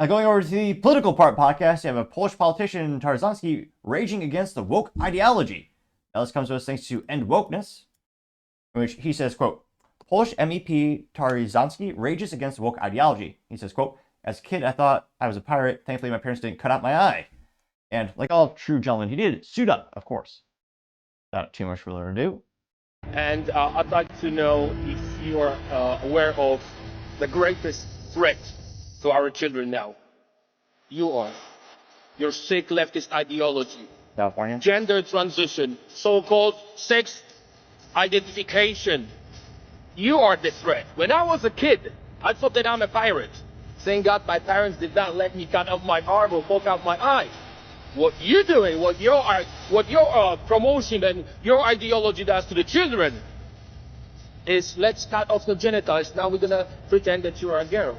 Going over to the political part podcast, you have a Polish politician, Tarczysnki, raging against the woke ideology. Now, this comes to us thanks to End Wokeness, in which he says, quote, Polish MEP Tarczysnki rages against woke ideology. He says, quote, as a kid, I thought I was a pirate. Thankfully, my parents didn't cut out my eye. And like all true gentlemen, he did suit up, of course. Not too much further ado. And I'd like to know if you are aware of the greatest threat to our children now. You are. Your sick leftist ideology. California. Gender transition, so-called sex identification. You are the threat. When I was a kid, I thought that I'm a pirate. Thank God my parents did not let me cut off my arm or poke out my eye. What you're doing, what your promotion and your ideology does to the children is let's cut off the genitals. Now we're gonna pretend that you are a girl.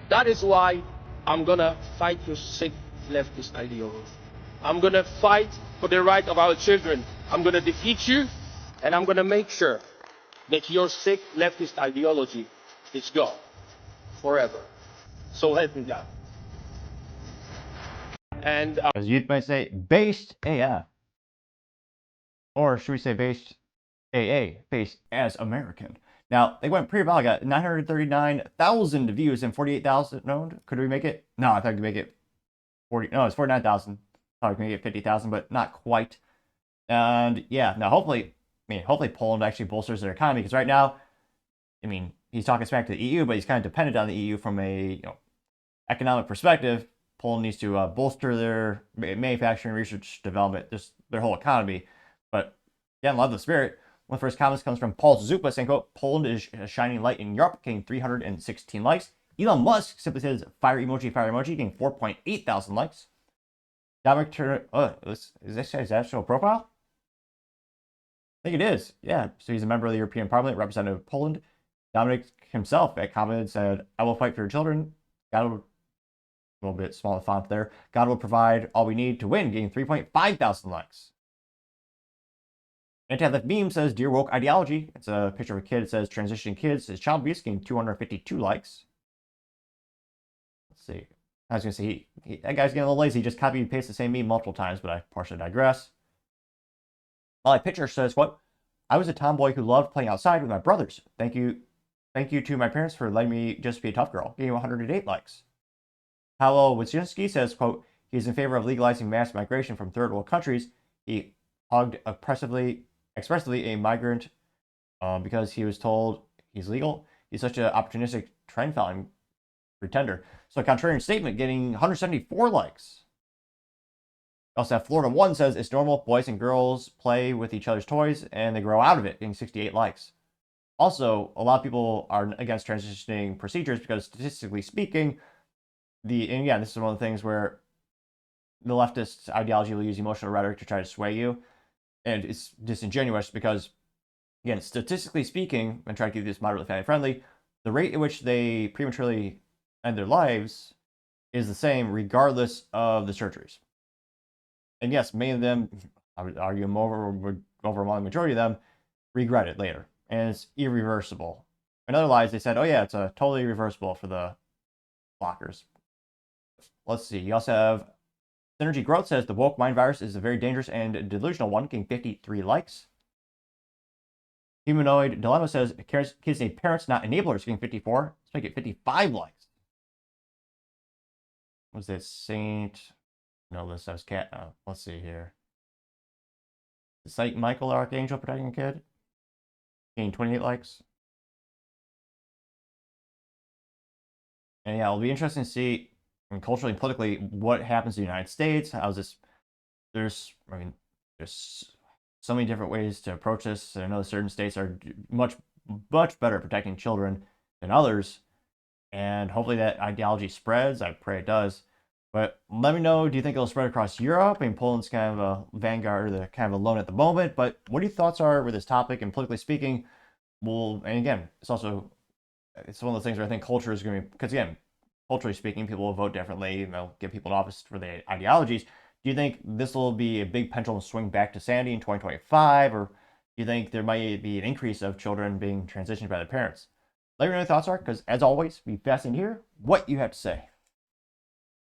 That is why I'm gonna fight your sick leftist ideology. I'm gonna fight for the right of our children. I'm gonna defeat you, and I'm gonna make sure that your sick leftist ideology is gone forever. So help me God. And as youth might say, based AF. Or should we say based AA, based as American. Now, they went pretty well. I got 939,000 views and 48,000. No, could we make it? No, I thought we could make it 40. No, it's 49,000. Thought we could make it 50,000, but not quite. And yeah, now hopefully Poland actually bolsters their economy, because right now, I mean, he's talking smack to the EU, but he's kind of dependent on the EU from a economic perspective. Poland needs to bolster their manufacturing, research, development, just their whole economy. But yeah, love the spirit. One of the first comments comes from Paul Zupa saying, quote, Poland is a shining light in Europe, getting 316 likes. Elon Musk simply says fire emoji, getting 4.8 thousand likes. Dominic Turner, is this guy's actual profile? I think it is. Yeah, so he's a member of the European Parliament, representative of Poland. Dominic himself commented, said, I will fight for your children. God will, a little bit smaller font there. God will provide all we need to win, getting 3.5 thousand likes. Anti-left meme says, Dear woke ideology. It's a picture of a kid. It says, transitioning kids is child abuse, getting 252 likes. Let's see. I was going to say, that guy's getting a little lazy. He just copy and paste the same meme multiple times, but I partially digress. My picture says, what? I was a tomboy who loved playing outside with my brothers. Thank you to my parents for letting me just be a tough girl. Getting 108 likes. Paolo Wyszynski says, quote, he's in favor of legalizing mass migration from third world countries. He hugged expressively a migrant because he was told he's legal. He's such an opportunistic trend-following pretender. So a contrarian statement getting 174 likes. We also have Florida 1 says, it's normal, boys and girls play with each other's toys and they grow out of it, getting 68 likes. Also, a lot of people are against transitioning procedures because statistically speaking, and yeah, this is one of the things where the leftist ideology will use emotional rhetoric to try to sway you. And it's disingenuous because, again, statistically speaking, and try to keep this moderately family friendly, the rate at which they prematurely end their lives is the same regardless of the surgeries. And yes, many of them, I would argue overwhelming majority of them, regret it later. And it's irreversible. In other lies, they said, oh yeah, it's totally reversible for the blockers. Let's see. You also have Synergy Growth says the woke mind virus is a very dangerous and delusional one, getting 53 likes. Humanoid Dilemma says kids need parents, not enablers, getting 54. Let's make it 55 likes. What was this? Saint? No, this was cat. Let's see here. Saint Michael Archangel protecting a kid, getting 28 likes. And yeah, it'll be interesting to see, culturally and politically, what happens in the United States. How's this? There's so many different ways to approach this. I know certain states are much better at protecting children than others, and hopefully that ideology spreads. I pray it does. But let me know, do you think it'll spread across Europe? I mean, Poland's kind of a vanguard, they're kind of alone at the moment. But what your thoughts are with this topic? And politically speaking, and again, it's one of those things where I think culture is going to be, because again, culturally speaking, people will vote differently, they'll get people in office for their ideologies. Do you think this will be a big pendulum swing back to sanity in 2025, or do you think there might be an increase of children being transitioned by their parents? Let me know your thoughts are, because as always, be fascinated to hear what you have to say.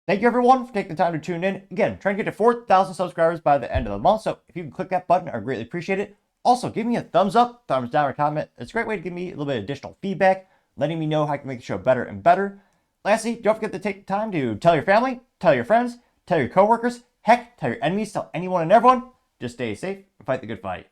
Thank you everyone for taking the time to tune in. Again, trying to get to 4,000 subscribers by the end of the month. So if you can click that button, I greatly appreciate it. Also, give me a thumbs up, thumbs down, or comment. It's a great way to give me a little bit of additional feedback, letting me know how I can make the show better and better. Lastly, don't forget to take the time to tell your family, tell your friends, tell your coworkers, heck, tell your enemies, tell anyone and everyone. Just stay safe and fight the good fight.